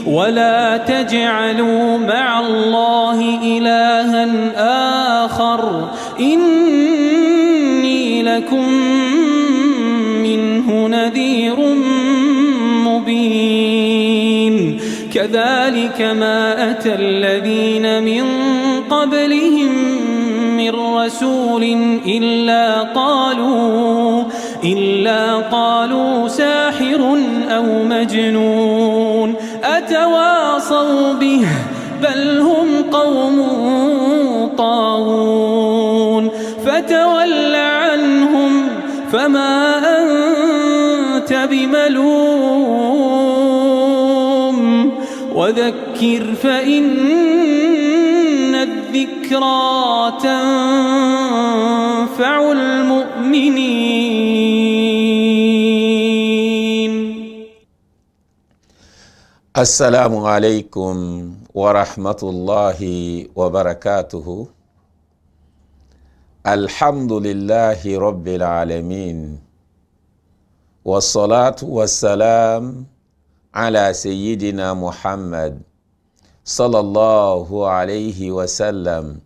ولا تجعلوا مع الله إلها آخر إني لكم منه نذير مبين كذلك ما أتى الذين من قبلهم من رسول إلا قالوا ساحر أو مجنون أتواصوا به بل هم قوم طاغون فتول عنهم فما أنت بملوم وذكر فإن الذكرى تنفع المؤمنين. السلام عليكم ورحمة الله وبركاته. الحمد لله رب العالمين والصلاة والسلام على سيدنا محمد صلى الله عليه وسلم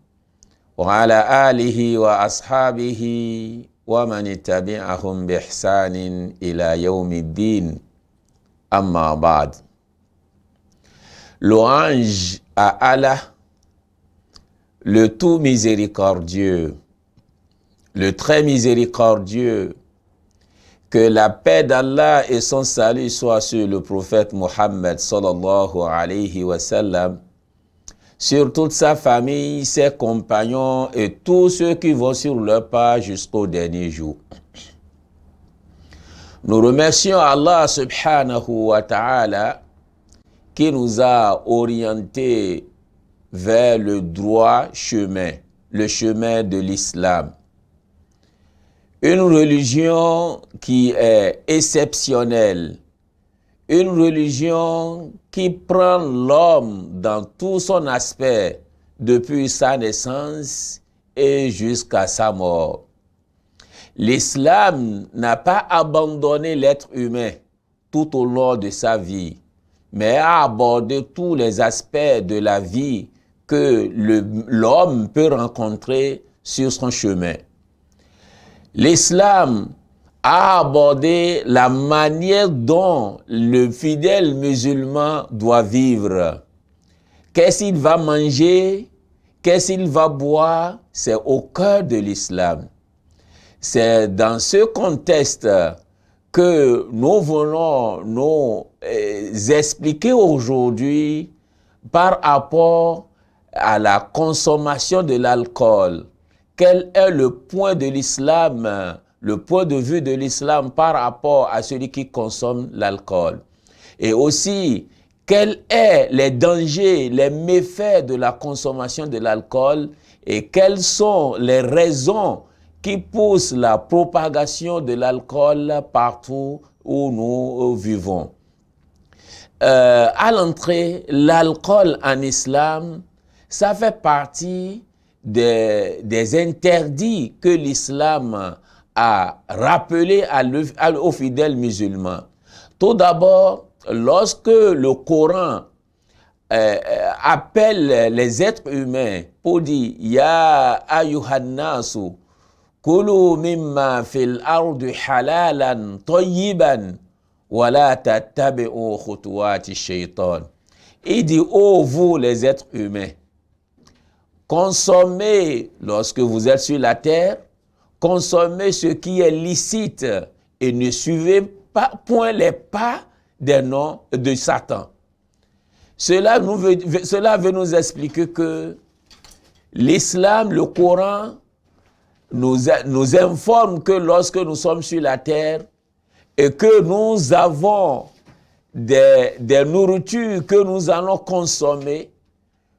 وعلى آله وأصحابه ومن تبعهم بإحسان إلى يوم الدين. أما بعد. Louange à Allah, le tout miséricordieux, le très miséricordieux. Que la paix d'Allah et son salut soient sur le prophète Mohammed sallallahu alayhi wa sallam, sur toute sa famille, ses compagnons et tous ceux qui vont sur leur pas jusqu'au dernier jour. Nous remercions Allah subhanahu wa ta'ala qui nous a orientés vers le droit chemin, le chemin de l'islam. Une religion qui est exceptionnelle, une religion qui prend l'homme dans tout son aspect depuis sa naissance et jusqu'à sa mort. L'islam n'a pas abandonné l'être humain tout au long de sa vie, mais a abordé tous les aspects de la vie que l'homme peut rencontrer sur son chemin. L'islam a abordé la manière dont le fidèle musulman doit vivre. Qu'est-ce qu'il va manger, qu'est-ce qu'il va boire, c'est au cœur de l'islam. C'est dans ce contexte que nous voulons nous expliquer aujourd'hui par rapport à la consommation de l'alcool. Quel est le point de l'islam, le point de vue de l'islam par rapport à celui qui consomme l'alcool? Et aussi, quels sont les dangers, les méfaits de la consommation de l'alcool et quelles sont les raisons qui poussent la propagation de l'alcool partout où nous vivons? À l'entrée, l'alcool en islam, ça fait partie des interdits que l'islam a rappelés aux fidèles musulmans. Tout d'abord, lorsque le Coran appelle les êtres humains pour dire « Ya ayyuhannasu, kulu mimma fil ardi halalan tayyiban, wa la tattabi'u khutuwati shaytan » Il dit « Oh vous les êtres humains, consommez, lorsque vous êtes sur la terre, consommez ce qui est licite et ne suivez point les pas des noms de Satan. » Cela veut nous expliquer que l'islam, le Coran, nous informe que lorsque nous sommes sur la terre et que nous avons des nourritures que nous allons consommer,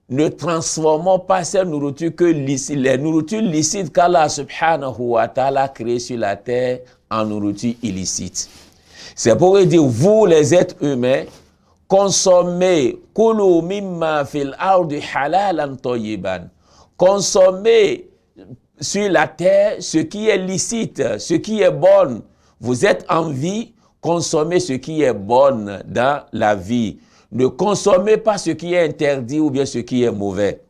ne transformons pas ces nourritures que les nourritures licites qu'Allah subhanahu wa ta'ala a créées sur la terre en nourriture illicite. C'est pour dire, vous les êtres humains, consommez kulu mimma fil ardi halalan tayyiban. Consommez sur la terre ce qui est licite, ce qui est bon. Vous êtes en vie, consommez ce qui est bon dans la vie. Ne consommez pas ce qui est interdit ou bien ce qui est mauvais.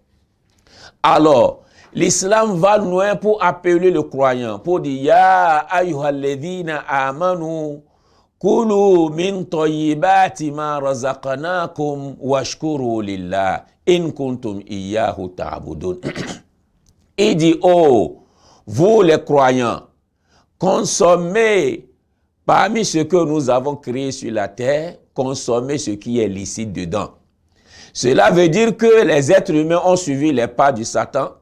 Alors, l'islam va loin pour appeler le croyant, pour dire Ya ayyuhalladhina amanu kulu min tayyibati ma razaqnakum washkuru lillah in kuntum iyyahu ta'budun. Il dit, oh, vous les croyants, consommez parmi ce que nous avons créé sur la terre, consommez ce qui est licite dedans. Cela veut dire que les êtres humains ont suivi les pas du Satan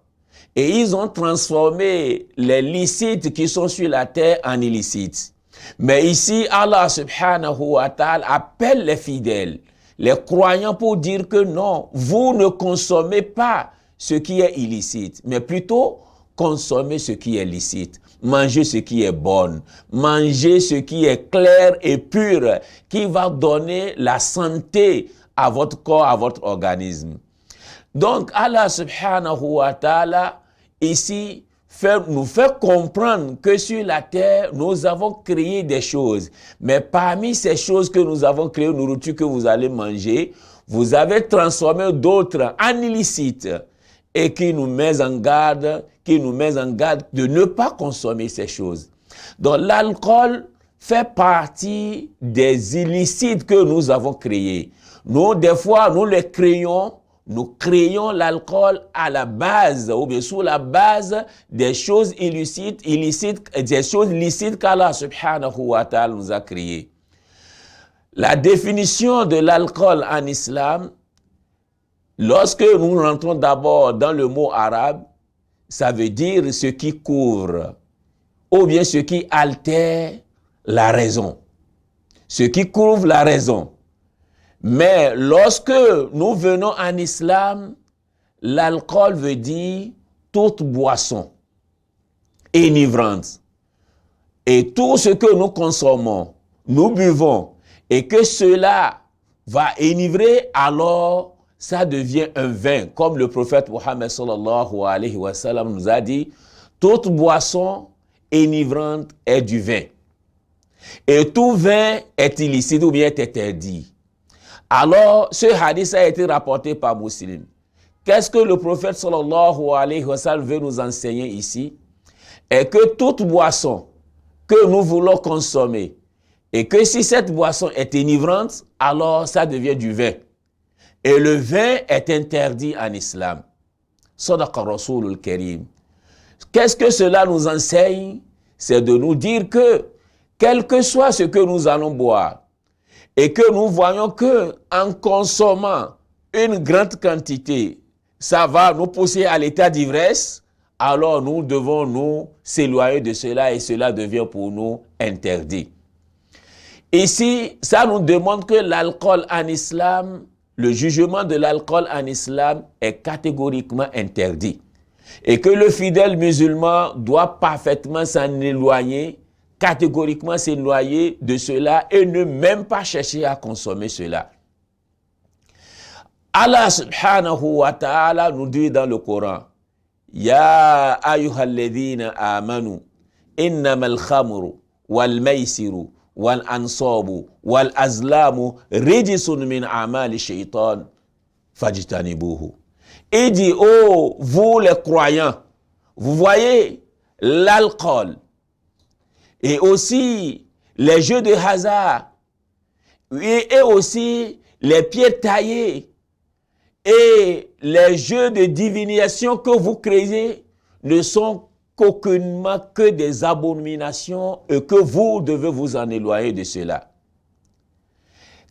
et ils ont transformé les licites qui sont sur la terre en illicites. Mais ici, Allah subhanahu wa ta'ala appelle les fidèles, les croyants pour dire que non, vous ne consommez pas ce qui est illicite, mais plutôt consommez ce qui est licite. Mangez ce qui est bon, mangez ce qui est clair et pur, qui va donner la santé à votre corps, à votre organisme. Donc Allah subhanahu wa ta'ala ici nous fait comprendre que sur la terre, nous avons créé des choses. Mais parmi ces choses que nous avons créées, nourriture que vous allez manger, vous avez transformé d'autres en illicites et qui nous met en garde, de ne pas consommer ces choses. Donc l'alcool fait partie des illicites que nous avons créés. Nous, des fois, nous créons l'alcool à la base, ou bien sous la base des choses illicites, des choses licites qu'Allah subhanahu wa ta'ala nous a créées. La définition de l'alcool en islam, lorsque nous rentrons d'abord dans le mot arabe, ça veut dire ce qui couvre, ou bien ce qui altère la raison. Ce qui couvre la raison. Mais lorsque nous venons en islam, l'alcool veut dire toute boisson enivrante. Et tout ce que nous consommons, nous buvons, et que cela va enivrer, alors ça devient un vin. Comme le prophète Mohammed sallallahu alayhi wa sallam nous a dit, toute boisson enivrante est du vin. Et tout vin est illicite ou bien est interdit. Alors, ce hadith a été rapporté par Muslim. Qu'est-ce que le prophète sallallahu alayhi wa sallam veut nous enseigner ici? Et que toute boisson que nous voulons consommer, et que si cette boisson est enivrante, alors ça devient du vin. Et le vin est interdit en islam. Sadaqa Rasulul Karim. Qu'est-ce que cela nous enseigne? C'est de nous dire que, quel que soit ce que nous allons boire, et que nous voyons que en consommant une grande quantité, ça va nous pousser à l'état d'ivresse, alors nous devons nous s'éloigner de cela et cela devient pour nous interdit. Ici, ça nous demande que l'alcool en islam, le jugement de l'alcool en islam est catégoriquement interdit. Et que le fidèle musulman doit parfaitement s'en éloigner, catégoriquement s'éloigner de cela et ne même pas chercher à consommer cela. Allah subhanahu wa ta'ala nous dit dans le Coran, Ya ayyuhalladhina amanu, innamal khamru wal maysiru wal ansabu wal azlamu rijsun min amali shaytan fajtanibuhu. Il dit, oh, vous les croyants, vous voyez l'alcool et aussi les jeux de hasard et aussi les pieds taillés et les jeux de divination que vous créez ne sont qu'aucunement que des abominations et que vous devez vous en éloigner de cela.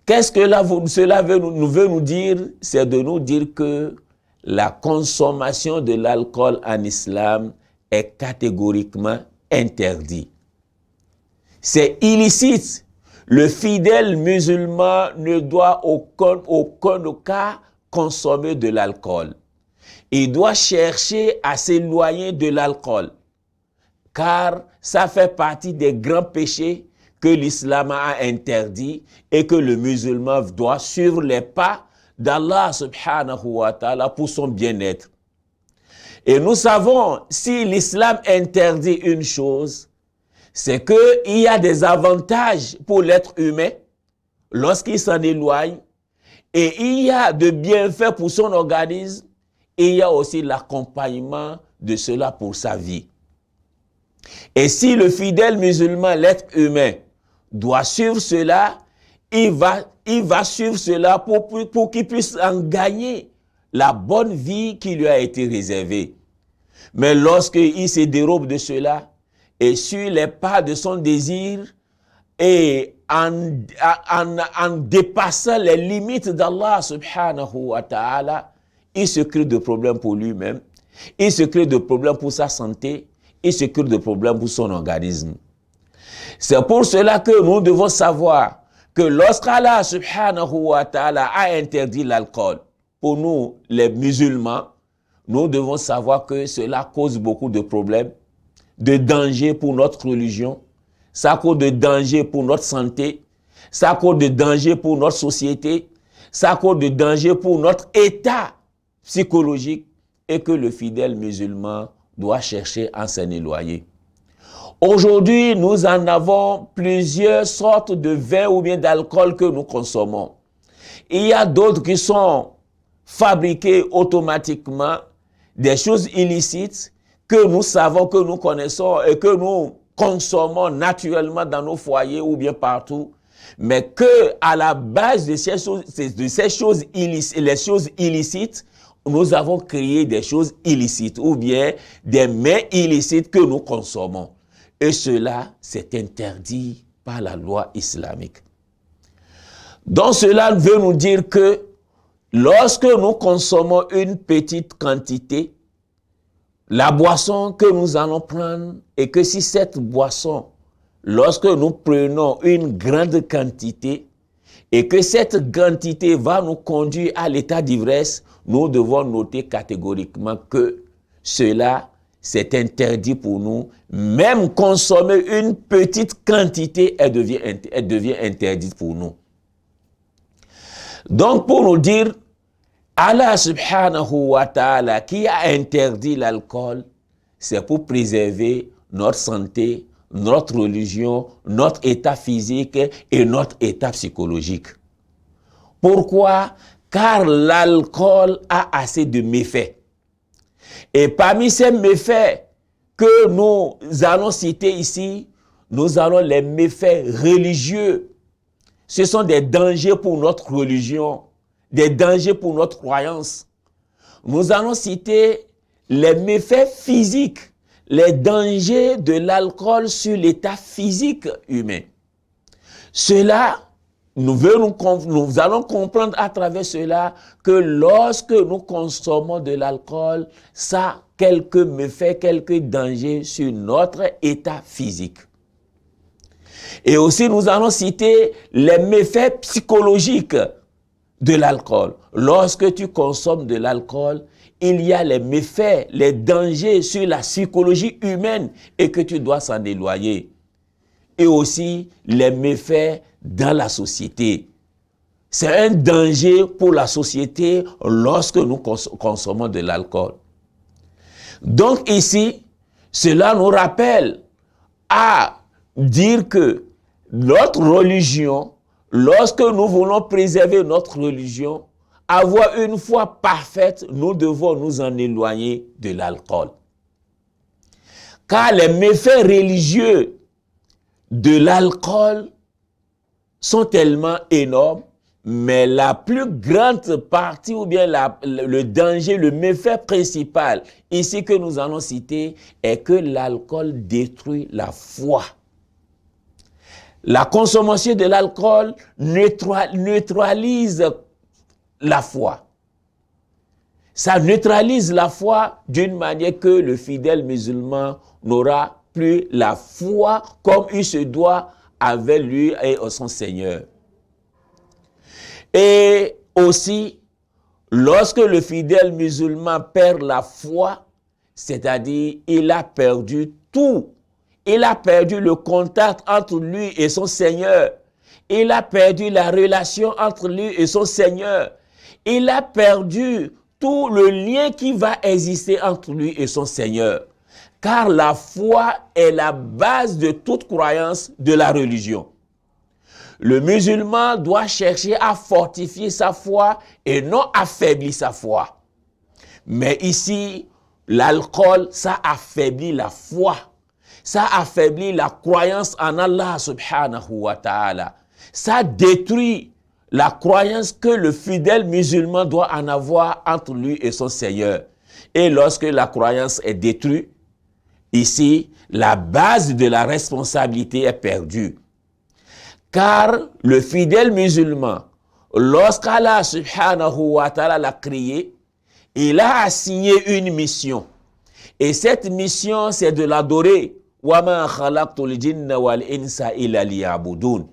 Qu'est-ce que cela veut nous dire? C'est de nous dire que la consommation de l'alcool en islam est catégoriquement interdite. C'est illicite. Le fidèle musulman ne doit aucun cas consommer de l'alcool. Il doit chercher à s'éloigner de l'alcool, car ça fait partie des grands péchés que l'islam a interdit et que le musulman doit suivre les pas d'Allah subhanahu wa ta'ala pour son bien-être. Et nous savons, si l'islam interdit une chose, c'est qu'il y a des avantages pour l'être humain lorsqu'il s'en éloigne, et il y a de bienfaits pour son organisme, et il y a aussi l'accompagnement de cela pour sa vie. Et si le fidèle musulman, l'être humain, doit suivre cela, il va suivre cela pour qu'il puisse en gagner la bonne vie qui lui a été réservée. Mais lorsqu'il se dérobe de cela et suit les pas de son désir et en dépassant les limites d'Allah subhanahu wa ta'ala, il se crée de problèmes pour lui-même, il se crée de problèmes pour sa santé, il se crée de problèmes pour son organisme. C'est pour cela que nous devons savoir que lorsqu'Allah subhanahu wa ta'ala a interdit l'alcool, pour nous les musulmans, nous devons savoir que cela cause beaucoup de problèmes, de dangers pour notre religion, ça cause de dangers pour notre santé, ça cause de dangers pour notre société, ça cause de dangers pour notre état psychologique et que le fidèle musulman doit chercher à s'en éloigner. Aujourd'hui, nous en avons plusieurs sortes de vins ou bien d'alcool que nous consommons. Il y a d'autres qui sont fabriqués automatiquement, des choses illicites que nous savons, que nous connaissons et que nous consommons naturellement dans nos foyers ou bien partout, mais que à la base de ces choses illicites, les choses illicites, nous avons créé des choses illicites ou bien des mets illicites que nous consommons. Et cela, c'est interdit par la loi islamique. Donc cela veut nous dire que lorsque nous consommons une petite quantité, la boisson que nous allons prendre, et que si cette boisson, lorsque nous prenons une grande quantité, et que cette quantité va nous conduire à l'état d'ivresse, nous devons noter catégoriquement que cela, c'est interdit pour nous. Même consommer une petite quantité, elle devient interdite pour nous. Donc pour nous dire, Allah subhanahu wa ta'ala qui a interdit l'alcool, c'est pour préserver notre santé, notre religion, notre état physique et notre état psychologique. Pourquoi? Car l'alcool a assez de méfaits. Et parmi ces méfaits que nous allons citer ici, nous allons les méfaits religieux. Ce sont des dangers pour notre religion, des dangers pour notre croyance. Nous allons citer les méfaits physiques, les dangers de l'alcool sur l'état physique humain. Cela, nous allons comprendre à travers cela que lorsque nous consommons de l'alcool, ça a quelques méfaits, quelques dangers sur notre état physique. Et aussi, nous allons citer les méfaits psychologiques de l'alcool. Lorsque tu consommes de l'alcool, il y a les méfaits, les dangers sur la psychologie humaine et que tu dois s'en éloigner. Et aussi les méfaits dans la société. C'est un danger pour la société lorsque nous consommons de l'alcool. Donc ici, cela nous rappelle à dire que notre religion, lorsque nous voulons préserver notre religion, avoir une foi parfaite, nous devons nous en éloigner de l'alcool. Car les méfaits religieux de l'alcool sont tellement énormes, mais la plus grande partie ou bien le danger, le méfait principal ici que nous allons citer est que l'alcool détruit la foi. La consommation de l'alcool neutralise la foi. Ça neutralise la foi d'une manière que le fidèle musulman n'aura plus la foi comme il se doit avec lui et son Seigneur. Et aussi, lorsque le fidèle musulman perd la foi, c'est-à-dire il a perdu tout. Il a perdu le contact entre lui et son Seigneur. Il a perdu la relation entre lui et son Seigneur. Il a perdu tout le lien qui va exister entre lui et son Seigneur. Car la foi est la base de toute croyance de la religion. Le musulman doit chercher à fortifier sa foi et non affaiblir sa foi. Mais ici, l'alcool, ça affaiblit la foi. Ça affaiblit la croyance en Allah subhanahu wa ta'ala. Ça détruit la croyance que le fidèle musulman doit en avoir entre lui et son Seigneur. Et lorsque la croyance est détruite, ici, la base de la responsabilité est perdue. Car le fidèle musulman, lorsqu'Allah subhanahu wa ta'ala l'a créé, il a assigné une mission. Et cette mission, c'est de l'adorer. وَمَا خَلَقْتُ الْجِنَّ وَالْإِنسَ إِلَّا لِيَعْبُدُونَ.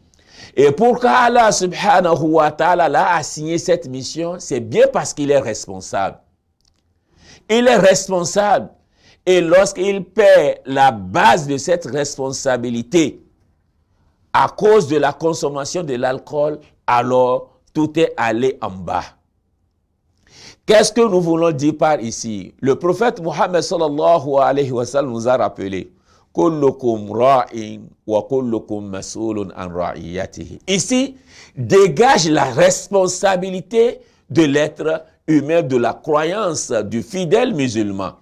Et pourquoi Allah subhanahu wa ta'ala l'a assigné cette mission, c'est bien parce qu'il est responsable. Il est responsable. Et lorsqu'il perd la base de cette responsabilité à cause de la consommation de l'alcool, alors tout est allé en bas. Qu'est-ce que nous voulons dire par ici? Le prophète Mohammed sallallahu alayhi wa sallam nous a rappelé kullukum ra'in wa kullukum mas'ulun an ra'iyatihi. Ici, dégage la responsabilité de l'être humain, de la croyance du fidèle musulman.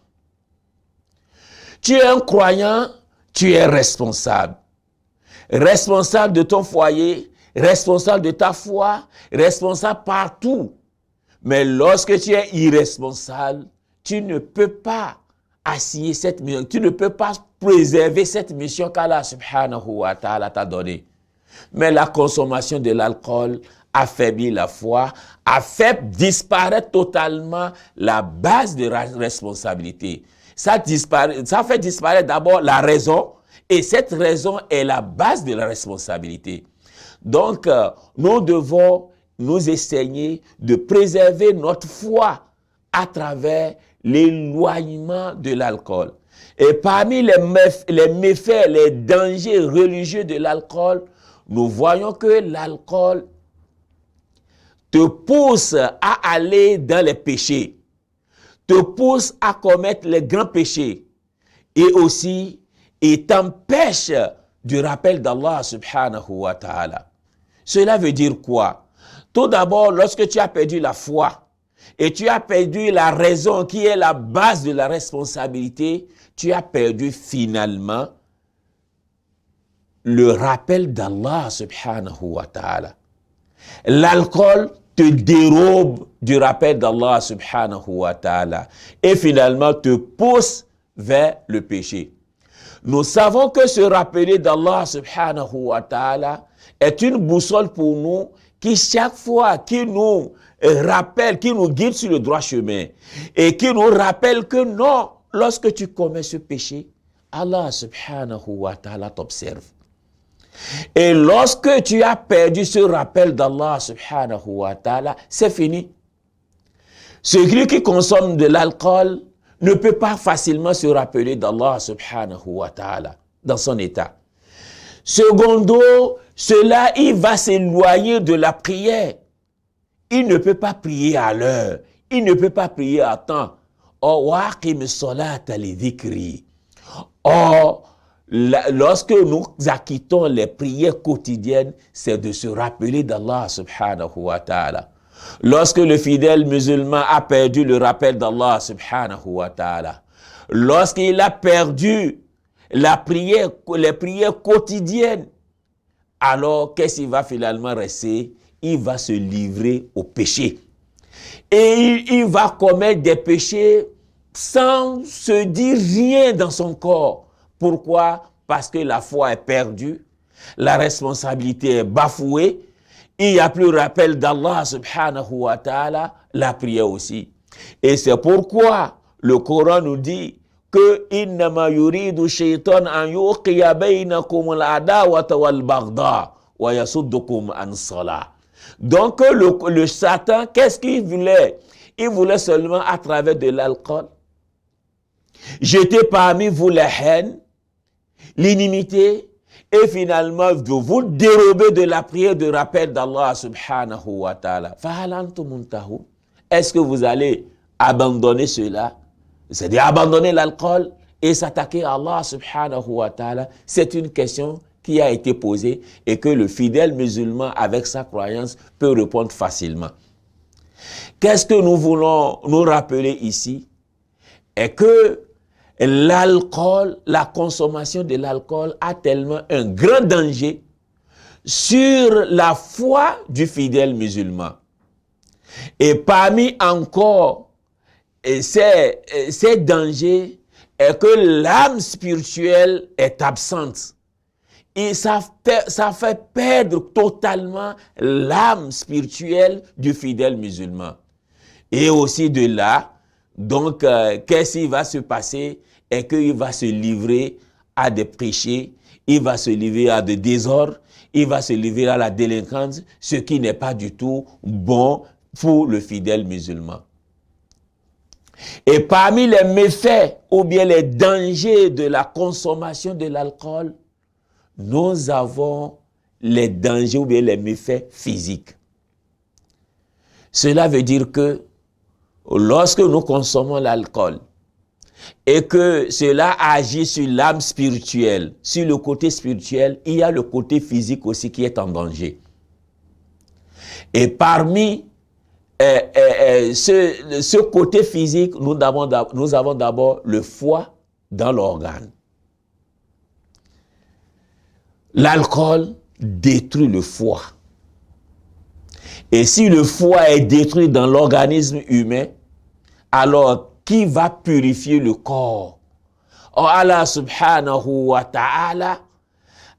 Tu es un croyant, tu es responsable. Responsable de ton foyer, responsable de ta foi, responsable partout. Mais lorsque tu es irresponsable, tu ne peux pas assigner cette mission, tu ne peux pas préserver cette mission qu'Allah subhanahu wa ta'ala t'a donnée. Mais la consommation de l'alcool affaiblit la foi, a fait disparaître totalement la base de la responsabilité. Ça fait disparaître d'abord la raison, et cette raison est la base de la responsabilité. Donc, nous devons nous essayer de préserver notre foi à travers l'éloignement de l'alcool. Et parmi les méfaits, les dangers religieux de l'alcool, nous voyons que l'alcool te pousse à aller dans les péchés, te pousse à commettre les grands péchés, et aussi, il t'empêche du rappel d'Allah subhanahu wa ta'ala. Cela veut dire quoi? Tout d'abord, lorsque tu as perdu la foi et tu as perdu la raison qui est la base de la responsabilité, tu as perdu finalement le rappel d'Allah subhanahu wa ta'ala. L'alcool te dérobe du rappel d'Allah subhanahu wa ta'ala et finalement te pousse vers le péché. Nous savons que se rappeler d'Allah subhanahu wa ta'ala est une boussole pour nous qui chaque fois qui nous rappelle, qui nous guide sur le droit chemin et qui nous rappelle que non, lorsque tu commets ce péché, Allah subhanahu wa ta'ala t'observe. Et lorsque tu as perdu ce rappel d'Allah subhanahu wa ta'ala, c'est fini. Celui qui consomme de l'alcool ne peut pas facilement se rappeler d'Allah subhanahu wa ta'ala dans son état. Secondo, cela, il va s'éloigner de la prière. Il ne peut pas prier à l'heure. Il ne peut pas prier à temps. Or, lorsque nous acquittons les prières quotidiennes, c'est de se rappeler d'Allah subhanahu wa ta'ala. Lorsque le fidèle musulman a perdu le rappel d'Allah subhanahu wa ta'ala, lorsqu'il a perdu la prière, les prières quotidiennes, alors qu'est-ce qu'il va finalement rester? Il va se livrer au péché. Et il va commettre des péchés sans se dire rien dans son corps. Pourquoi? Parce que la foi est perdue, la responsabilité est bafouée, il n'y a plus rappel d'Allah subhanahu wa ta'ala, la prière aussi. Et c'est pourquoi le Coran nous dit que innama yuridu shaytan an yuqiya bainakum al-adawata wal-baghda wa yasuddukum an salah. Donc le Satan, qu'est-ce qu'il voulait? Il voulait seulement à travers de l'alcool jeter parmi vous la haine, l'inimité, et finalement de vous dérober de la prière de rappel d'Allah subhanahu wa ta'ala. Est-ce que vous allez abandonner cela? C'est-à-dire abandonner l'alcool et s'attaquer à Allah subhanahu wa ta'ala. C'est une question qui a été posée et que le fidèle musulman, avec sa croyance, peut répondre facilement. Qu'est-ce que nous voulons nous rappeler ici? Est que l'alcool, la consommation de l'alcool a tellement un grand danger sur la foi du fidèle musulman. Et parmi encore ces dangers est que l'âme spirituelle est absente. Et ça fait perdre totalement l'âme spirituelle du fidèle musulman. Et aussi de là, donc, qu'est-ce qui va se passer? Est qu'il va se livrer à des péchés, il va se livrer à des désordres, il va se livrer à la délinquance, ce qui n'est pas du tout bon pour le fidèle musulman. Et parmi les méfaits ou bien les dangers de la consommation de l'alcool, nous avons les dangers ou bien les méfaits physiques. Cela veut dire que lorsque nous consommons l'alcool et que cela agit sur l'âme spirituelle, sur le côté spirituel, il y a le côté physique aussi qui est en danger. Et parmi ce côté physique, nous avons d'abord le foie dans l'organe. L'alcool détruit le foie. Et si le foie est détruit dans l'organisme humain, alors qui va purifier le corps? Or, Allah subhanahu wa ta'ala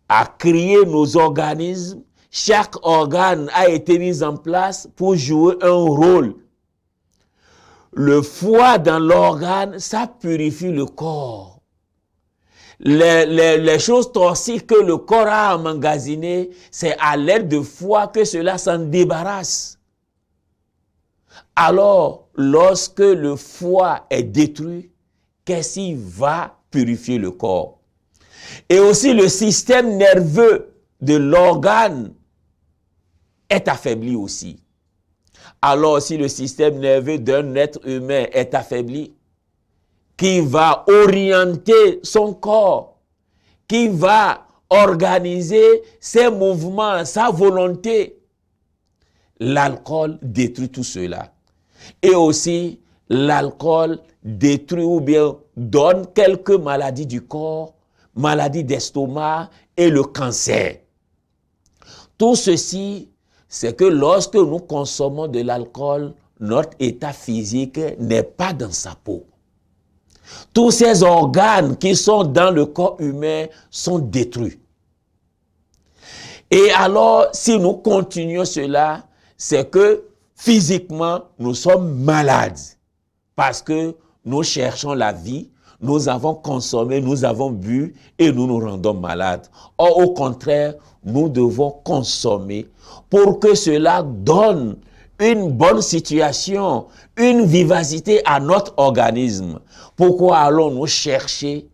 a créé nos organismes. Chaque organe a été mis en place pour jouer un rôle. Le foie dans l'organe, ça purifie le corps. Les choses toxiques que le corps a emmagasinées, c'est à l'aide de foie que cela s'en débarrasse. Alors, lorsque le foie est détruit, qu'est-ce qui va purifier le corps? Et aussi le système nerveux de l'organe est affaibli aussi. Alors, si le système nerveux d'un être humain est affaibli, qui va orienter son corps, qui va organiser ses mouvements, sa volonté, l'alcool détruit tout cela. Et aussi, l'alcool détruit ou bien donne quelques maladies du corps, maladies d'estomac et le cancer. Tout ceci, c'est que lorsque nous consommons de l'alcool, notre état physique n'est pas dans sa peau. Tous ces organes qui sont dans le corps humain sont détruits. Et alors, si nous continuons cela, c'est que physiquement, nous sommes malades. Parce que nous cherchons la vie, nous avons consommé, nous avons bu et nous nous rendons malades. Or, au contraire, nous devons consommer pour que cela donne une bonne situation, une vivacité à notre organisme. Pourquoi allons-nous chercher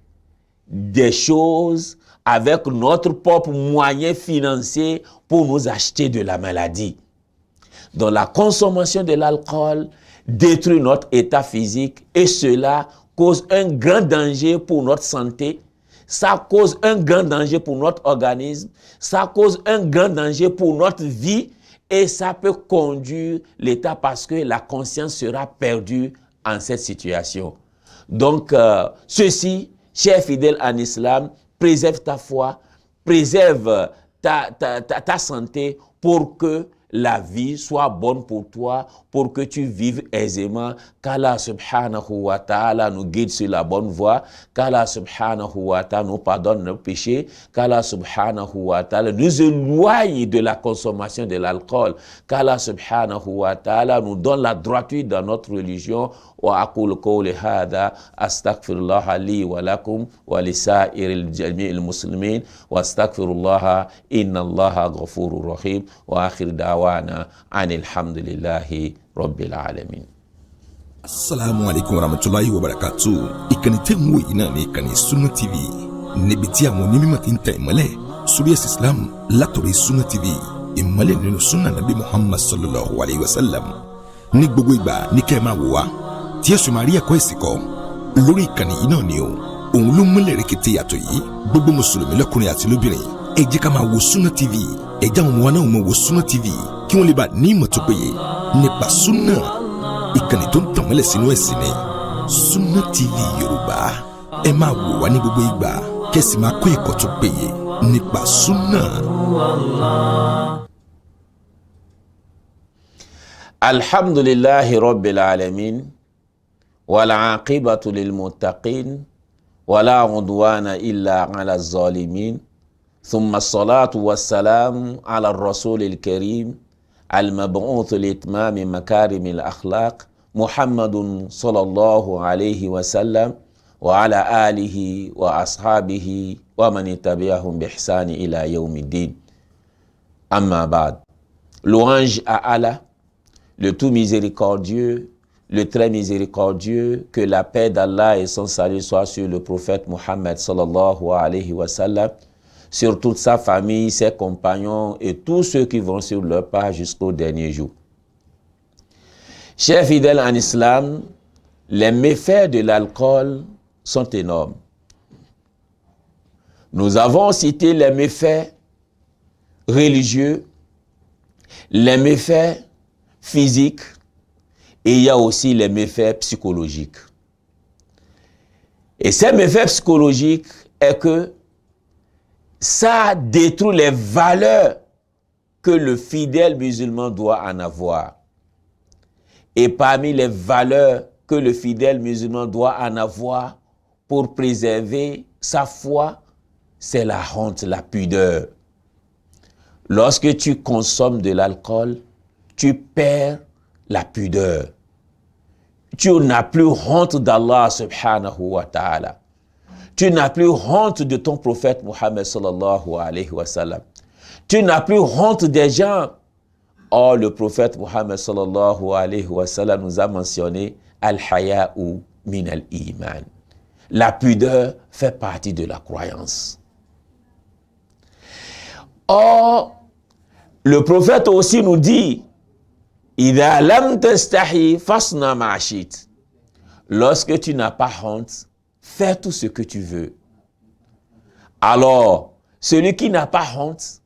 des choses avec notre propre moyen financier pour nous acheter de la maladie? Donc la consommation de l'alcool détruit notre état physique et cela cause un grand danger pour notre santé. Ça cause un grand danger pour notre organisme. Ça cause un grand danger pour notre vie. Et ça peut conduire l'État parce que la conscience sera perdue en cette situation. Donc, ceci, chers fidèles en islam, préserve ta foi, préserve ta santé pour que la vie soit bonne pour toi, pour que tu vives aisément, qu'Allah subhanahu wa ta'ala nous guide sur la bonne voie, qu'Allah subhanahu wa ta'ala nous pardonne nos péchés, qu'Allah subhanahu wa ta'ala nous éloigne de la consommation de l'alcool, qu'Allah subhanahu wa ta'ala nous donne la droiture dans notre religion. وأقول قولي هذا أستغفر الله لي ولكم ولسائر الجميع المسلمين واستغفر الله إن الله غفور رحيم وآخر دعوانا عن الحمد لله رب العالمين. Assalamu alaikum warahmatullahi wabarakatuh. Ìkànnì tẹ́ ń wò yìí náà ní ìkànnì Sunna TV. Níbi tí àwọn onímọ̀ ti ń tẹ ìmọ́lẹ̀ sórí ẹ̀sìn Islam látọ̀rí Sunna TV. Ìmọ́lẹ̀ nínú Sunna Nabi Muhammad sallallahu alayhi wa sallam. Ní gbogbo ìgbà ní kẹ́ máa wò wá. Tí ẹ sì máa rí ẹ̀kọ́ ẹ̀sìn kọ́ lórí ìkànnì yìí náà ni o. Òun ló múlẹ̀ rẹ̀kẹ̀tẹ̀ yàtọ̀ yìí. Gbogbo mùsùlùmí lọ́kùnrin àti lóbìnrin ẹ jẹ́ ká máa wo Sunna TV ẹ jẹ́ àwọn ọmọ wa náà máa wo Sunna TV kí wọ́n lè bá ní ìmọ̀ tó péye nípa Sunna ìkànnì tó ń tàn mọ́lẹ̀ sínú ẹ̀sìn ni Sunna TV Yorùbá ẹ máa wò wá ní gbogbo ìgbà kẹ́sì máa kọ́ ẹ̀kọ́ tó péye nípa Sunna. Alhamdulillahi Rabbil Alamin wal aqibatu lil muttaqin wala udwana illa ala zalimin thumma as-salatu was-salam ala ar-rasul al-karim al-mab'uth li-itmami makarim al-akhlaq Muhammadun sallallahu alayhi wa sallam wa ala alihi wa ashabihi wa man tabi'ahum bi ihsani ila yawmiddin. Amma ba'd. Louange à Allah, le tout miséricordieux, le très miséricordieux, que la paix d'Allah et son salut soient sur le prophète Muhammad sallallahu alayhi wa sallam, sur toute sa famille, ses compagnons et tous ceux qui vont sur leur pas jusqu'au dernier jour. Chers fidèles en islam, les méfaits de l'alcool sont énormes. Nous avons cité les méfaits religieux, les méfaits physiques, et il y a aussi les méfaits psychologiques. Et ces méfaits psychologiques est que ça détruit les valeurs que le fidèle musulman doit en avoir. Et parmi les valeurs que le fidèle musulman doit en avoir pour préserver sa foi, c'est la honte, la pudeur. Lorsque tu consommes de l'alcool, tu perds la pudeur. Tu n'as plus honte d'Allah subhanahu wa ta'ala. Tu n'as plus honte de ton prophète Muhammad sallallahu alayhi wa sallam. Tu n'as plus honte des gens. Or, le prophète Muhammad sallallahu alayhi wa sallam nous a mentionné al-haya'u min al-iman. La pudeur fait partie de la croyance. Or, le prophète aussi nous dit Idha lam tastahi fasna ma shit. Lorsque tu n'as pas honte, fais tout ce que tu veux. Alors, celui qui n'a pas honte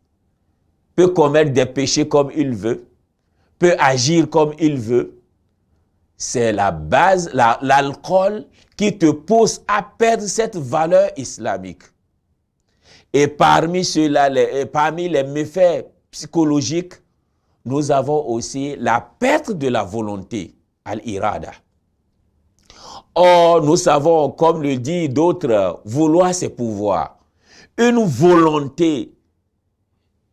peut commettre des péchés comme il veut, peut agir comme il veut. C'est la base, l'alcool qui te pousse à perdre cette valeur islamique. Et parmi ceux-là, parmi les méfaits psychologiques, nous avons aussi la perte de la volonté, al-irada. Or, nous savons, comme le dit d'autres, vouloir c'est pouvoir. Une volonté,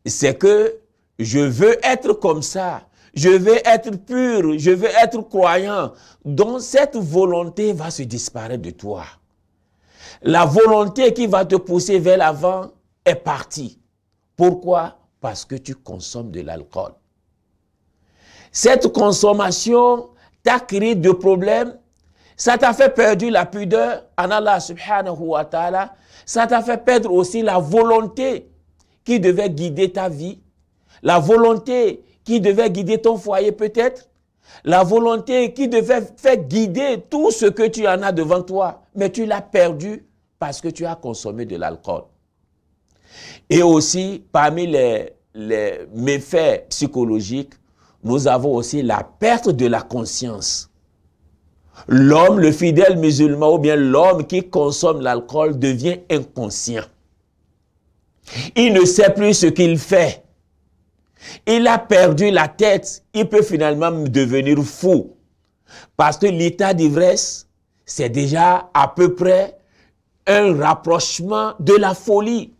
c'est que je veux être comme ça, je veux être pur, je veux être croyant. Donc, cette volonté va se disparaître de toi. La volonté qui va te pousser vers l'avant est partie. Pourquoi? Parce que tu consommes de l'alcool. Cette consommation t'a créé de problèmes. Ça t'a fait perdre la pudeur en Allah subhanahu wa ta'ala. Ça t'a fait perdre aussi la volonté qui devait guider ta vie. La volonté qui devait guider ton foyer peut-être. La volonté qui devait faire guider tout ce que tu en as devant toi. Mais tu l'as perdu parce que tu as consommé de l'alcool. Et aussi, parmi les méfaits psychologiques, nous avons aussi la perte de la conscience. L'homme, le fidèle musulman ou bien l'homme qui consomme l'alcool devient inconscient. Il ne sait plus ce qu'il fait. Il a perdu la tête. Il peut finalement devenir fou. Parce que l'état d'ivresse, c'est déjà à peu près un rapprochement de la folie.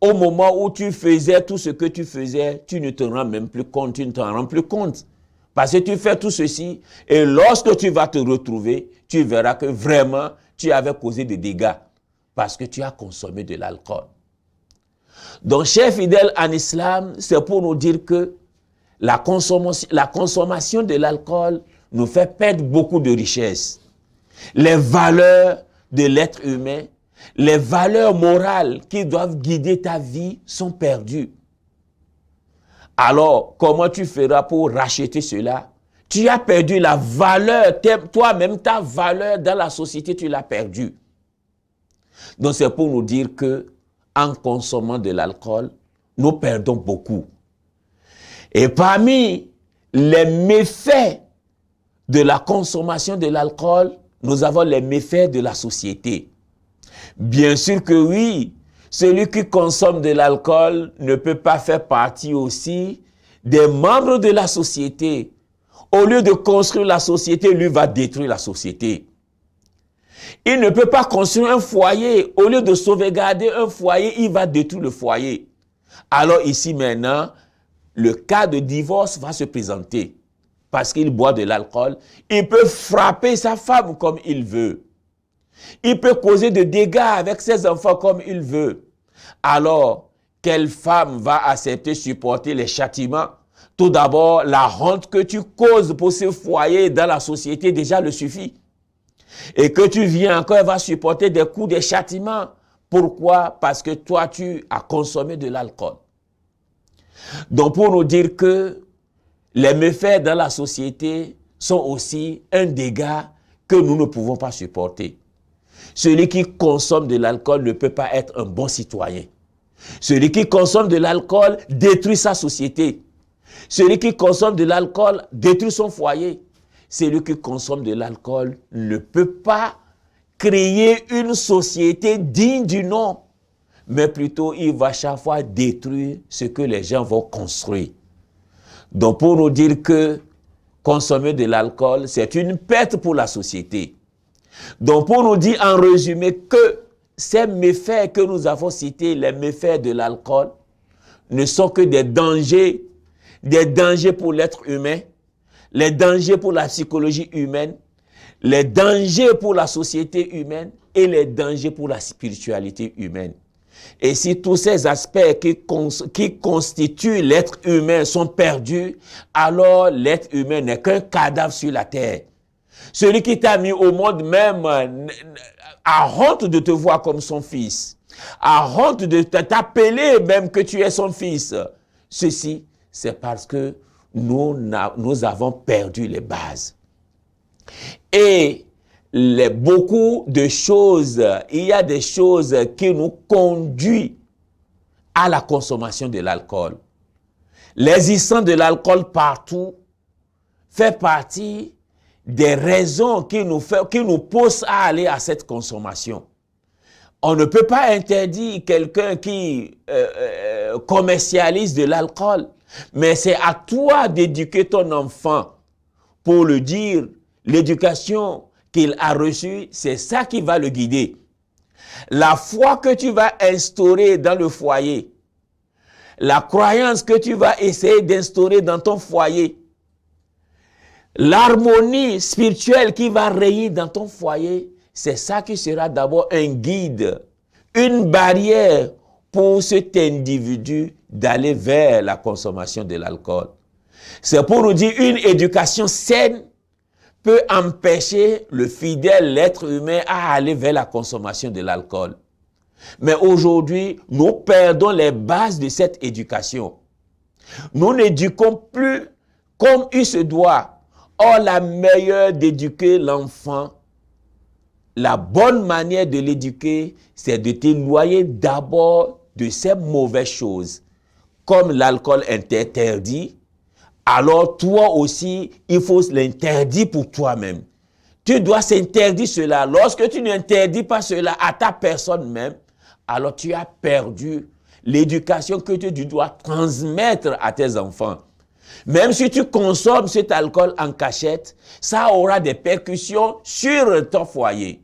Au moment où tu faisais tout ce que tu faisais, tu ne te rends même plus compte, tu ne t'en rends plus compte. Parce que tu fais tout ceci et lorsque tu vas te retrouver, tu verras que vraiment tu avais causé des dégâts parce que tu as consommé de l'alcool. Donc, chers fidèles en islam, c'est pour nous dire que la consommation de l'alcool nous fait perdre beaucoup de richesses. Les valeurs de l'être humain, les valeurs morales qui doivent guider ta vie sont perdues. Alors, comment tu feras pour racheter cela? Tu as perdu la valeur, toi-même ta valeur dans la société, tu l'as perdue. Donc c'est pour nous dire que en consommant de l'alcool, nous perdons beaucoup. Et parmi les méfaits de la consommation de l'alcool, nous avons les méfaits de la société. Bien sûr que oui, celui qui consomme de l'alcool ne peut pas faire partie aussi des membres de la société. Au lieu de construire la société, lui va détruire la société. Il ne peut pas construire un foyer. Au lieu de sauvegarder un foyer, il va détruire le foyer. Alors ici maintenant, le cas de divorce va se présenter. Parce qu'il boit de l'alcool, il peut frapper sa femme comme il veut. Il peut causer des dégâts avec ses enfants comme il veut. Alors, quelle femme va accepter, supporter les châtiments? Tout d'abord, la honte que tu causes pour ce foyer dans la société déjà le suffit. Et que tu viens encore, elle va supporter des coups, des châtiments. Pourquoi? Parce que toi, tu as consommé de l'alcool. Donc, pour nous dire que les méfaits dans la société sont aussi un dégât que nous ne pouvons pas supporter. Celui qui consomme de l'alcool ne peut pas être un bon citoyen. Celui qui consomme de l'alcool détruit sa société. Celui qui consomme de l'alcool détruit son foyer. Celui qui consomme de l'alcool ne peut pas créer une société digne du nom, mais plutôt il va chaque fois détruire ce que les gens vont construire. Donc pour nous dire que consommer de l'alcool, c'est une perte pour la société. Donc pour nous dire en résumé que ces méfaits que nous avons cités, les méfaits de l'alcool, ne sont que des dangers pour l'être humain, les dangers pour la psychologie humaine, les dangers pour la société humaine et les dangers pour la spiritualité humaine. Et si tous ces aspects qui constituent l'être humain sont perdus, alors l'être humain n'est qu'un cadavre sur la terre. Celui qui t'a mis au monde même a honte de te voir comme son fils, a honte de t'appeler même que tu es son fils. Ceci, c'est parce que nous avons perdu les bases. Et beaucoup de choses, il y a des choses qui nous conduisent à la consommation de l'alcool. L'existence de l'alcool partout fait partie des raisons qui nous poussent à aller à cette consommation. On ne peut pas interdire quelqu'un qui commercialise de l'alcool, mais c'est à toi d'éduquer ton enfant pour le dire. L'éducation qu'il a reçue, c'est ça qui va le guider. La foi que tu vas instaurer dans le foyer, la croyance que tu vas essayer d'instaurer dans ton foyer, l'harmonie spirituelle qui va régner dans ton foyer, c'est ça qui sera d'abord un guide, une barrière pour cet individu d'aller vers la consommation de l'alcool. C'est pour nous dire une éducation saine peut empêcher le fidèle, l'être humain, à aller vers la consommation de l'alcool. Mais aujourd'hui, nous perdons les bases de cette éducation. Nous n'éduquons plus comme il se doit. Or, la meilleure d'éduquer l'enfant, la bonne manière de l'éduquer, c'est de t'éloigner d'abord de ces mauvaises choses. Comme l'alcool interdit, alors toi aussi, il faut l'interdire pour toi-même. Tu dois s'interdire cela. Lorsque tu n'interdis pas cela à ta personne même, alors tu as perdu l'éducation que tu dois transmettre à tes enfants. Même si tu consommes cet alcool en cachette, ça aura des percussions sur ton foyer.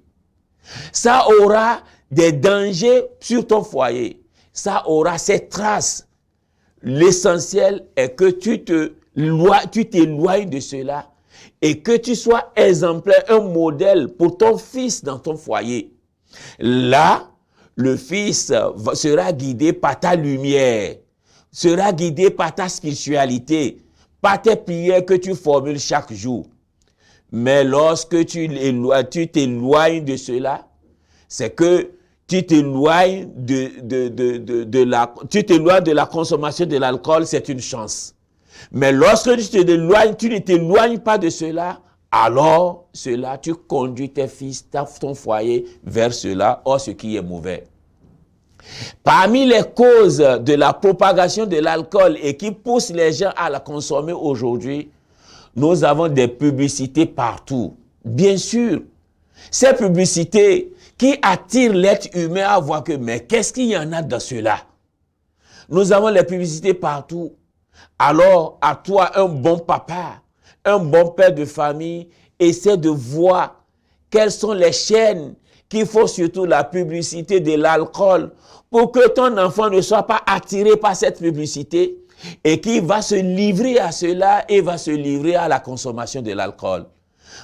Ça aura des dangers sur ton foyer. Ça aura ses traces. L'essentiel est que tu t'éloignes de cela et que tu sois exemplaire, un modèle pour ton fils dans ton foyer. Là, le fils sera guidé par ta lumière, sera guidé par ta spiritualité, par tes prières que tu formules chaque jour. Mais lorsque tu t'éloignes de cela, c'est que tu t'éloignes de la consommation de l'alcool, c'est une chance. Mais lorsque tu ne t'éloignes pas de cela, alors cela, tu conduis tes fils, ton foyer vers cela, or ce qui est mauvais. Parmi les causes de la propagation de l'alcool et qui poussent les gens à la consommer aujourd'hui, nous avons des publicités partout. Bien sûr, ces publicités qui attirent l'être humain à voir que, mais qu'est-ce qu'il y en a dans cela? Nous avons les publicités partout. Alors, à toi, un bon papa, un bon père de famille, essaie de voir quelles sont les chaînes qui font surtout la publicité de l'alcool pour que ton enfant ne soit pas attiré par cette publicité et qui va se livrer à cela et va se livrer à la consommation de l'alcool.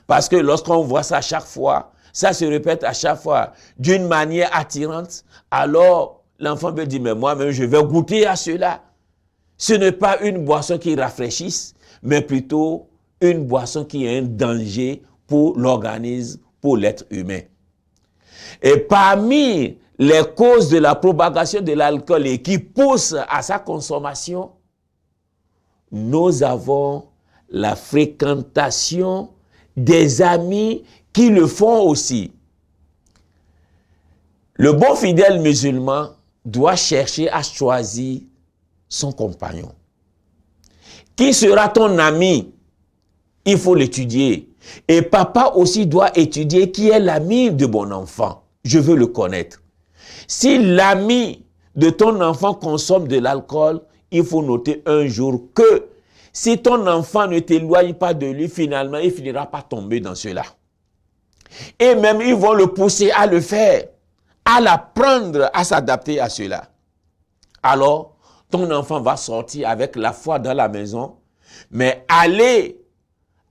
Parce que lorsqu'on voit ça chaque fois, ça se répète à chaque fois d'une manière attirante, alors l'enfant peut dire, mais moi-même je vais goûter à cela. Ce n'est pas une boisson qui rafraîchisse, mais plutôt une boisson qui est un danger pour l'organisme, pour l'être humain. Et parmi les causes de la propagation de l'alcool et qui poussent à sa consommation, nous avons la fréquentation des amis qui le font aussi. Le bon fidèle musulman doit chercher à choisir son compagnon. Qui sera ton ami? Il faut l'étudier. Et papa aussi doit étudier qui est l'ami de mon enfant. Je veux le connaître. Si l'ami de ton enfant consomme de l'alcool, il faut noter un jour que si ton enfant ne t'éloigne pas de lui, finalement, il finira par tomber dans cela. Et même, ils vont le pousser à le faire, à l'apprendre, à s'adapter à cela. Alors, ton enfant va sortir avec la foi dans la maison, mais aller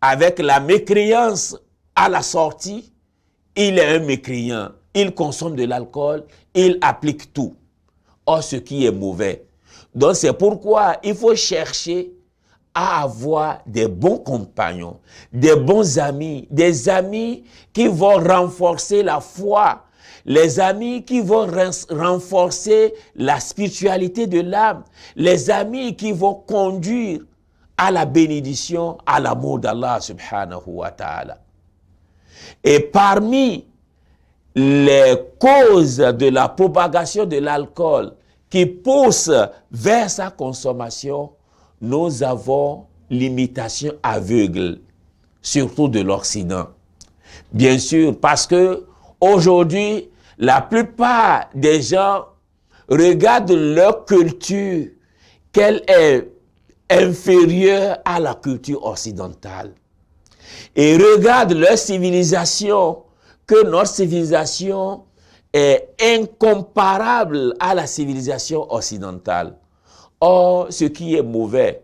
avec la mécréance à la sortie, il est un mécréant. Il consomme de l'alcool, il applique tout. Or, ce qui est mauvais. Donc, c'est pourquoi il faut chercher à avoir des bons compagnons, des bons amis, des amis qui vont renforcer la foi, les amis qui vont renforcer la spiritualité de l'âme, les amis qui vont conduire à la bénédiction, à l'amour d'Allah subhanahu wa ta'ala. Et parmi les causes de la propagation de l'alcool qui poussent vers sa consommation, nous avons l'imitation aveugle, surtout de l'Occident. Bien sûr, parce que aujourd'hui, la plupart des gens regardent leur culture qu'elle est inférieure à la culture occidentale. Et regardent leur civilisation, que notre civilisation est incomparable à la civilisation occidentale. Or, ce qui est mauvais,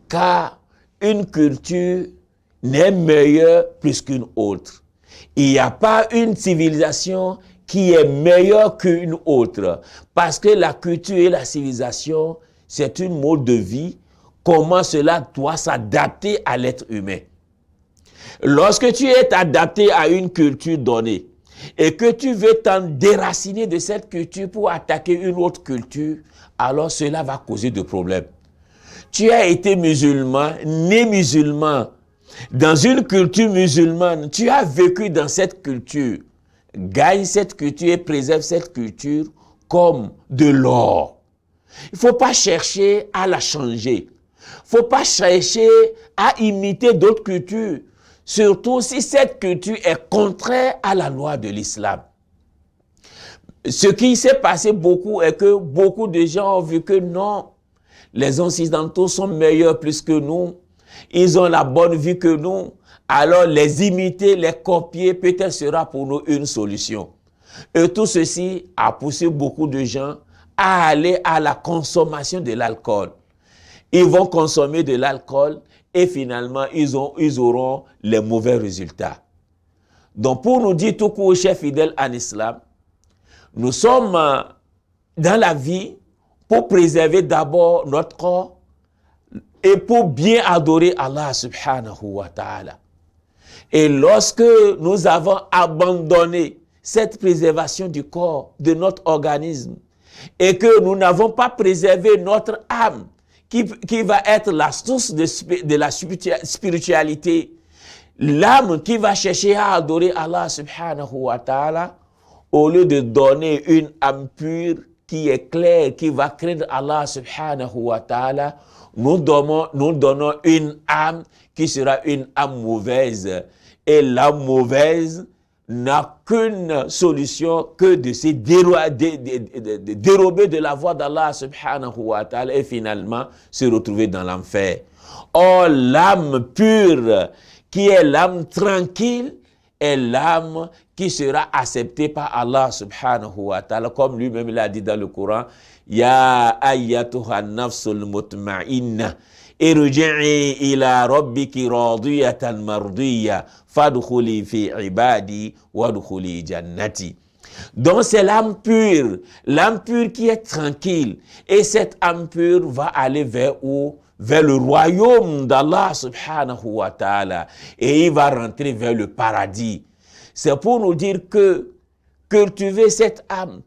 car une culture n'est meilleure plus qu'une autre. Il n'y a pas une civilisation qui est meilleure qu'une autre, parce que la culture et la civilisation, c'est une mode de vie, comment cela doit s'adapter à l'être humain. Lorsque tu es adapté à une culture donnée, et que tu veux t'en déraciner de cette culture pour attaquer une autre culture, alors cela va causer des problèmes. Tu as été musulman, né musulman, dans une culture musulmane, tu as vécu dans cette culture. Gagne cette culture et préserve cette culture comme de l'or. Il ne faut pas chercher à la changer. Il ne faut pas chercher à imiter d'autres cultures, surtout si cette culture est contraire à la loi de l'islam. Ce qui s'est passé beaucoup est que beaucoup de gens ont vu que non, les Occidentaux sont meilleurs plus que nous, ils ont la bonne vie que nous, alors les imiter, les copier, peut-être sera pour nous une solution. Et tout ceci a poussé beaucoup de gens à aller à la consommation de l'alcool. Ils vont consommer de l'alcool et finalement ils auront les mauvais résultats. Donc pour nous dire tout court, chers fidèles en islam, nous sommes dans la vie pour préserver d'abord notre corps et pour bien adorer Allah subhanahu wa ta'ala. Et lorsque nous avons abandonné cette préservation du corps, de notre organisme, et que nous n'avons pas préservé notre âme, qui va être la source de la spiritualité, l'âme qui va chercher à adorer Allah subhanahu wa ta'ala, au lieu de donner une âme pure qui est claire, qui va craindre Allah subhanahu wa ta'ala, nous donnons une âme qui sera une âme mauvaise. Et l'âme mauvaise n'a qu'une solution que de se dérober de la voie d'Allah subhanahu wa ta'ala et finalement se retrouver dans l'enfer. Or, l'âme pure, qui est l'âme tranquille, est l'âme qui sera acceptée par Allah subhanahu wa ta'ala, comme lui-même l'a dit dans le Coran, Ya ayyatuha nafsul mutma'inna, irji'i ila rabbiki radiyatan mardiya, fadkhuli fi ibadi, wadkhuli jannati. Donc c'est l'âme pure qui est tranquille. Et cette âme pure va aller vers où? Vers le royaume d'Allah subhanahu wa ta'ala. Et il va rentrer vers le paradis. C'est pour nous dire que cultiver cette âme,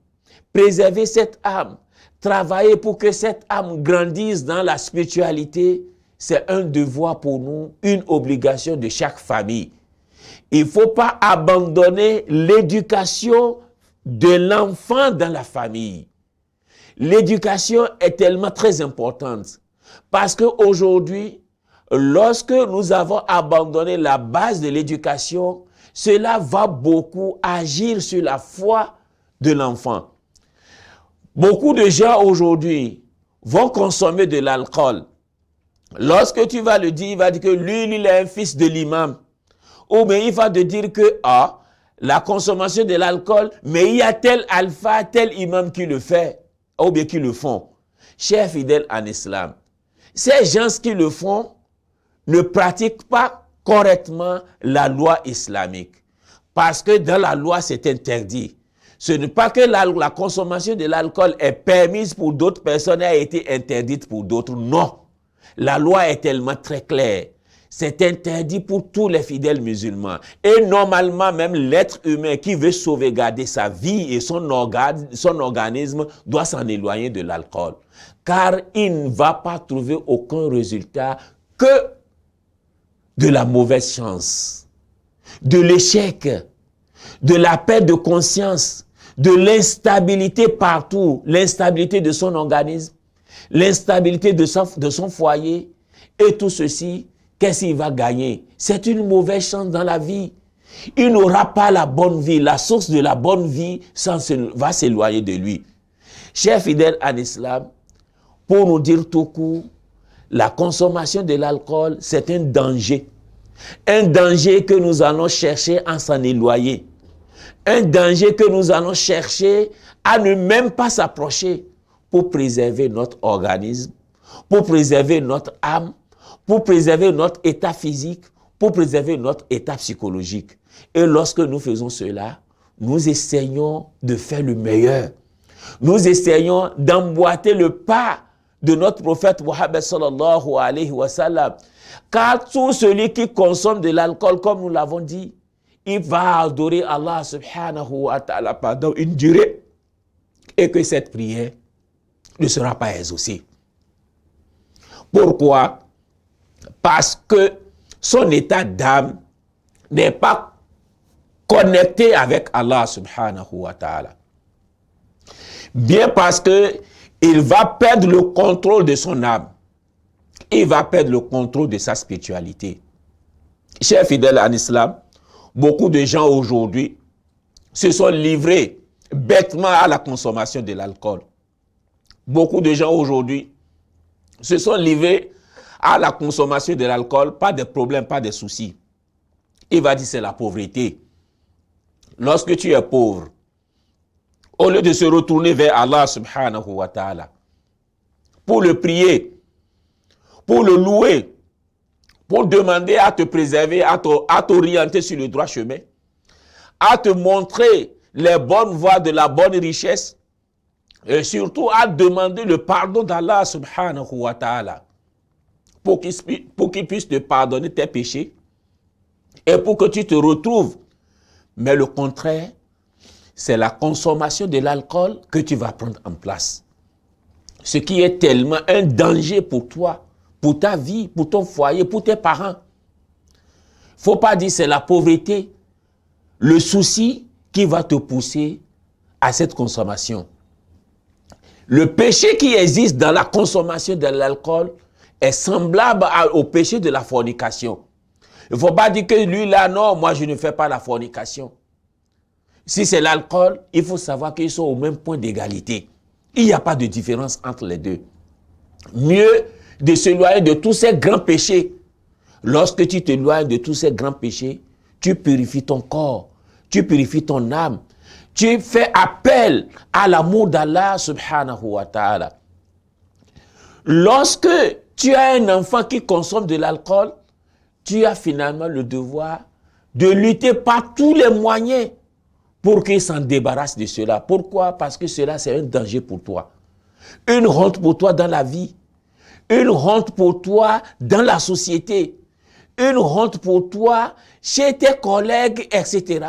préserver cette âme, travailler pour que cette âme grandisse dans la spiritualité, c'est un devoir pour nous, une obligation de chaque famille. Il ne faut pas abandonner l'éducation de l'enfant dans la famille. L'éducation est tellement très importante. Parce qu'aujourd'hui, lorsque nous avons abandonné la base de l'éducation, cela va beaucoup agir sur la foi de l'enfant. Beaucoup de gens aujourd'hui vont consommer de l'alcool. Lorsque tu vas le dire, il va dire que lui, il est un fils de l'imam. Ou bien il va te dire que la consommation de l'alcool, mais il y a tel alpha, tel imam qui le fait, ou bien qui le font. Chers fidèles en islam, ces gens qui le font ne pratiquent pas correctement la loi islamique. Parce que dans la loi, c'est interdit. Ce n'est pas que la consommation de l'alcool est permise pour d'autres personnes et a été interdite pour d'autres. Non. La loi est tellement très claire. C'est interdit pour tous les fidèles musulmans. Et normalement, même l'être humain qui veut sauvegarder sa vie et son organisme doit s'en éloigner de l'alcool. Car il ne va pas trouver aucun résultat que de la mauvaise chance, de l'échec, de la perte de conscience, de l'instabilité partout, l'instabilité de son organisme, l'instabilité de son foyer. Et tout ceci, qu'est-ce qu'il va gagner? C'est une mauvaise chance dans la vie. Il n'aura pas la bonne vie. La source de la bonne vie va s'éloigner de lui. Chers fidèles en islam, pour nous dire tout court, la consommation de l'alcool, c'est un danger. Un danger que nous allons chercher à s'en éloigner. Un danger que nous allons chercher à ne même pas s'approcher pour préserver notre organisme, pour préserver notre âme, pour préserver notre état physique, pour préserver notre état psychologique. Et lorsque nous faisons cela, nous essayons de faire le meilleur. Nous essayons d'emboîter le pas de notre prophète Mohammed sallallahu alayhi wa sallam. Car tout celui qui consomme de l'alcool, comme nous l'avons dit, il va adorer Allah subhanahu wa ta'ala pendant une durée et que cette prière ne sera pas exaucée. Pourquoi? Parce que son état d'âme n'est pas connecté avec Allah subhanahu wa ta'ala. Bien parce que il va perdre le contrôle de son âme. Il va perdre le contrôle de sa spiritualité. Chers fidèles en islam, beaucoup de gens aujourd'hui se sont livrés bêtement à la consommation de l'alcool. Beaucoup de gens aujourd'hui se sont livrés à la consommation de l'alcool, pas de problème, pas de soucis. Il va dire c'est la pauvreté. Lorsque tu es pauvre, au lieu de se retourner vers Allah subhanahu wa ta'ala, pour le prier, pour le louer, pour demander à te préserver, à t'orienter sur le droit chemin, à te montrer les bonnes voies de la bonne richesse, et surtout à demander le pardon d'Allah subhanahu wa ta'ala, pour qu'il puisse te pardonner tes péchés, et pour que tu te retrouves. Mais le contraire, c'est la consommation de l'alcool que tu vas prendre en place. Ce qui est tellement un danger pour toi, pour ta vie, pour ton foyer, pour tes parents. Il ne faut pas dire c'est la pauvreté, le souci qui va te pousser à cette consommation. Le péché qui existe dans la consommation de l'alcool est semblable au péché de la fornication. Il ne faut pas dire que lui là, non, moi je ne fais pas la fornication. Si c'est l'alcool, il faut savoir qu'ils sont au même point d'égalité. Il n'y a pas de différence entre les deux. Mieux de s'éloigner de tous ces grands péchés. Lorsque tu t'éloignes de tous ces grands péchés, tu purifies ton corps, tu purifies ton âme, tu fais appel à l'amour d'Allah subhanahu wa ta'ala. Lorsque tu as un enfant qui consomme de l'alcool, tu as finalement le devoir de lutter par tous les moyens pour qu'il s'en débarrasse de cela. Pourquoi? Parce que cela, c'est un danger pour toi. Une honte pour toi dans la vie. Une honte pour toi dans la société. Une honte pour toi chez tes collègues, etc.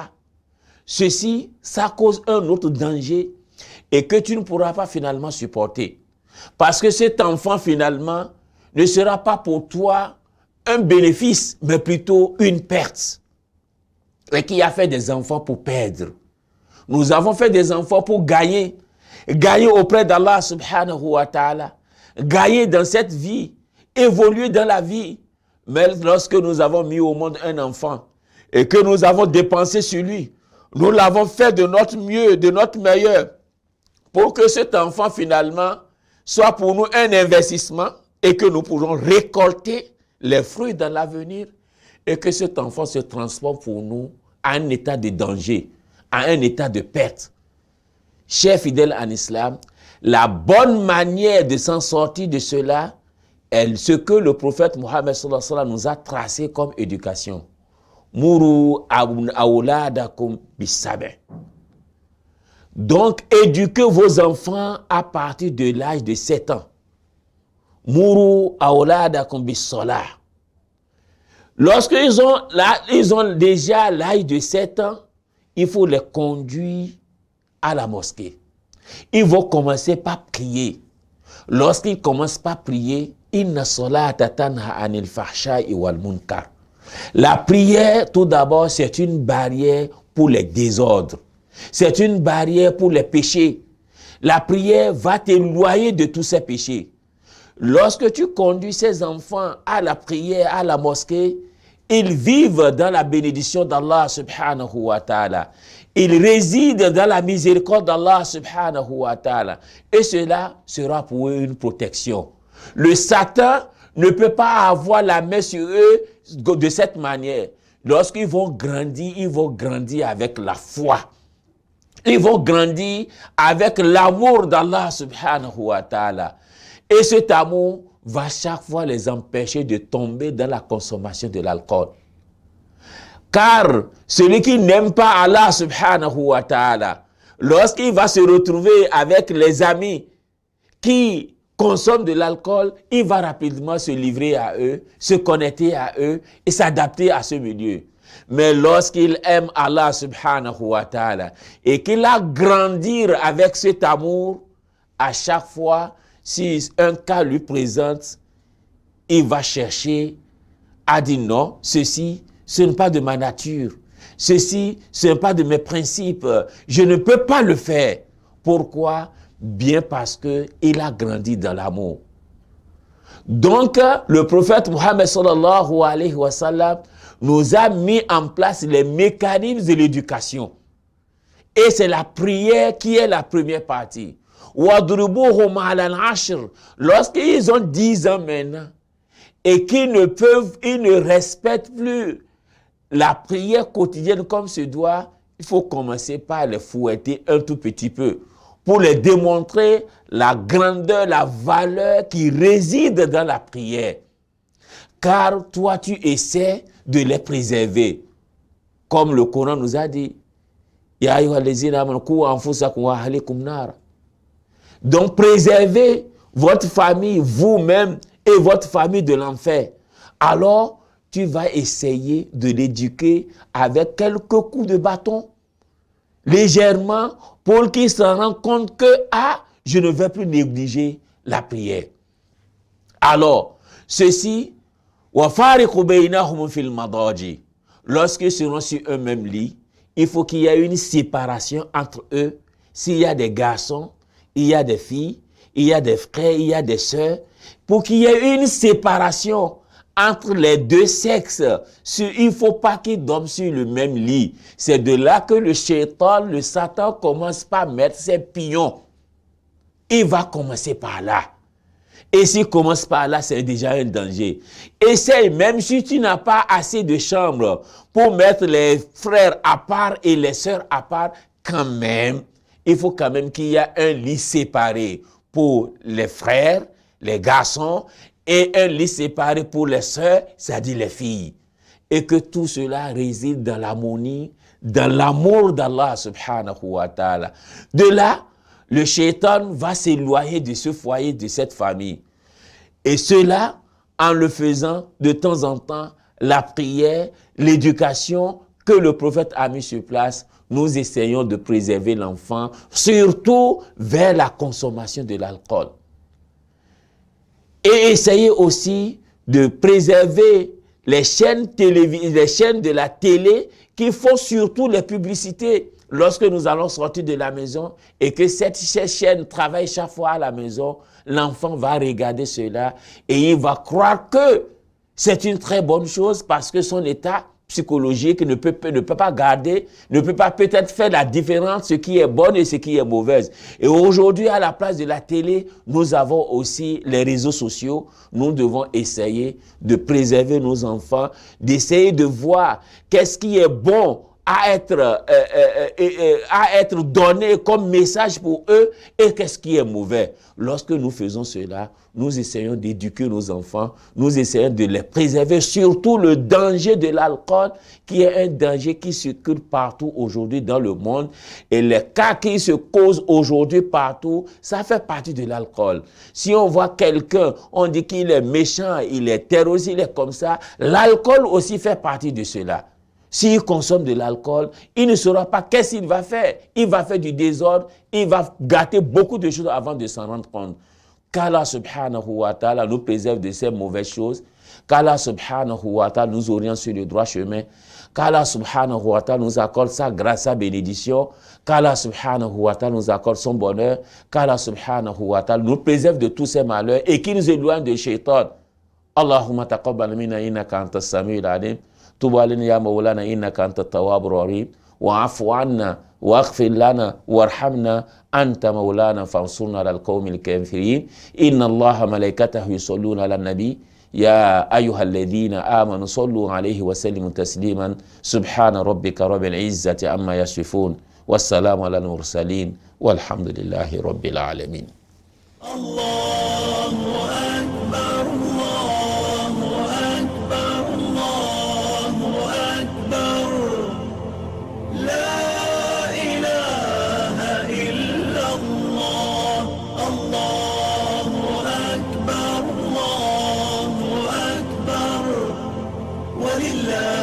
Ceci, ça cause un autre danger et que tu ne pourras pas finalement supporter. Parce que cet enfant, finalement, ne sera pas pour toi un bénéfice, mais plutôt une perte. Et qui a fait des enfants pour perdre. Nous avons fait des enfants pour gagner. Gagner auprès d'Allah subhanahu wa ta'ala. Gagner dans cette vie. Évoluer dans la vie. Mais lorsque nous avons mis au monde un enfant et que nous avons dépensé sur lui, nous l'avons fait de notre mieux, de notre meilleur, pour que cet enfant finalement soit pour nous un investissement et que nous pourrons récolter les fruits dans l'avenir et que cet enfant se transforme pour nous à un état de danger, à un état de perte. Chers fidèles en islam, la bonne manière de s'en sortir de cela est ce que le prophète Mohammed sallallahu alayhi wa sallam nous a tracé comme éducation. Muru awladakum bis-sab'a. Donc, éduquez vos enfants à partir de l'âge de 7 ans. Muru awladakum bis-salah. Lorsqu'ils ont déjà l'âge de 7 ans, il faut les conduire à la mosquée. Ils vont commencer par prier. Lorsqu'ils commencent par prier, inna salata tanha anil fahsha'i wal munkar. La prière, tout d'abord, c'est une barrière pour les désordres. C'est une barrière pour les péchés. La prière va t'éloigner de tous ces péchés. Lorsque tu conduis ces enfants à la prière, à la mosquée, ils vivent dans la bénédiction d'Allah subhanahu wa ta'ala. Ils résident dans la miséricorde d'Allah subhanahu wa ta'ala. Et cela sera pour eux une protection. Le Satan ne peut pas avoir la main sur eux de cette manière. Lorsqu'ils vont grandir avec la foi. Ils vont grandir avec l'amour d'Allah subhanahu wa ta'ala. Et cet amour va chaque fois les empêcher de tomber dans la consommation de l'alcool. Car celui qui n'aime pas Allah subhanahu wa ta'ala, lorsqu'il va se retrouver avec les amis qui consomment de l'alcool, il va rapidement se livrer à eux, se connecter à eux et s'adapter à ce milieu. Mais lorsqu'il aime Allah subhanahu wa ta'ala et qu'il a grandi avec cet amour, à chaque fois, si un cas lui présente, il va chercher à dire non, ceci, ce n'est pas de ma nature. Ceci, ce n'est pas de mes principes. Je ne peux pas le faire. Pourquoi? Bien parce qu'il a grandi dans l'amour. Donc, le prophète Mohammed sallallahu alayhi wa sallam nous a mis en place les mécanismes de l'éducation. Et c'est la prière qui est la première partie. Lorsqu'ils ont 10 ans maintenant et qu'ils ne respectent plus la prière quotidienne comme se doit, il faut commencer par les fouetter un tout petit peu pour les démontrer la grandeur, la valeur qui réside dans la prière. Car toi, tu essaies de les préserver. Comme le Coran nous a dit, donc préservez votre famille, vous-même et votre famille de l'enfer. Alors, tu vas essayer de l'éduquer avec quelques coups de bâton, légèrement, pour qu'il se rende compte que, je ne vais plus négliger la prière. Alors, ceci, lorsqu'ils seront sur un même lit, il faut qu'il y ait une séparation entre eux. S'il y a des garçons, il y a des filles. il y a des frères, il y a des sœurs, pour qu'il y ait une séparation entre les deux sexes. Il ne faut pas qu'ils dorment sur le même lit. C'est de là que le shaitan, le Satan commence par mettre ses pions. Il va commencer par là. Et s'il commence par là, c'est déjà un danger. Essaye, même si tu n'as pas assez de chambres pour mettre les frères à part et les sœurs à part, quand même, il faut quand même qu'il y ait un lit séparé pour les frères, les garçons, et un lit séparé pour les sœurs, c'est-à-dire les filles. Et que tout cela réside dans l'harmonie, dans l'amour d'Allah subhanahu wa ta'ala. De là, le shaitan va s'éloigner de ce foyer, de cette famille. Et cela, en le faisant de temps en temps, la prière, l'éducation que le prophète a mis sur place, nous essayons de préserver l'enfant, surtout vers la consommation de l'alcool. Et essayer aussi de préserver les chaînes de la télé qui font surtout les publicités. Lorsque nous allons sortir de la maison et que cette chaîne travaille chaque fois à la maison, l'enfant va regarder cela et il va croire que c'est une très bonne chose parce que son état psychologique ne peut pas garder, ne peut pas peut-être faire la différence ce qui est bon et ce qui est mauvaise. Et aujourd'hui, à la place de la télé, nous avons aussi les réseaux sociaux. Nous devons essayer de préserver nos enfants, d'essayer de voir qu'est-ce qui est bon à être donné comme message pour eux et qu'est-ce qui est mauvais. Lorsque nous faisons cela, nous essayons d'éduquer nos enfants, nous essayons de les préserver, surtout le danger de l'alcool, qui est un danger qui circule partout aujourd'hui dans le monde. Et les cas qui se causent aujourd'hui partout, ça fait partie de l'alcool. Si on voit quelqu'un, on dit qu'il est méchant, il est terroriste, il est comme ça, l'alcool aussi fait partie de cela. S'il consomme de l'alcool, il ne saura pas qu'est-ce qu'il va faire. Il va faire du désordre, il va gâter beaucoup de choses avant de s'en rendre compte. Qu'Allah subhanahu wa ta'ala nous préserve de ces mauvaises choses. Qu'Allah subhanahu wa ta'ala nous oriente sur le droit chemin. Qu'Allah subhanahu wa ta'ala nous accorde sa grâce, sa bénédiction. Qu'Allah subhanahu wa ta'ala nous accorde son bonheur. Qu'Allah subhanahu wa ta'ala nous préserve de tous ces malheurs et qu'il nous éloigne de shaitan. Allahumma taqabbal minna innaka antas samiul alim. تب علينا يا مولانا إنك أنت التواب الرحيم واعف عنا واغفر لنا وارحمنا أنت مولانا فانصرنا على القوم الكافرين إن الله ملائكته يصلون على النبي يا أيها الذين آمنوا صلوا عليه وسلموا تسليما سبحان ربك رب العزة عما يصفون والسلام على المرسلين والحمد لله رب العالمين. الله أكبر ولله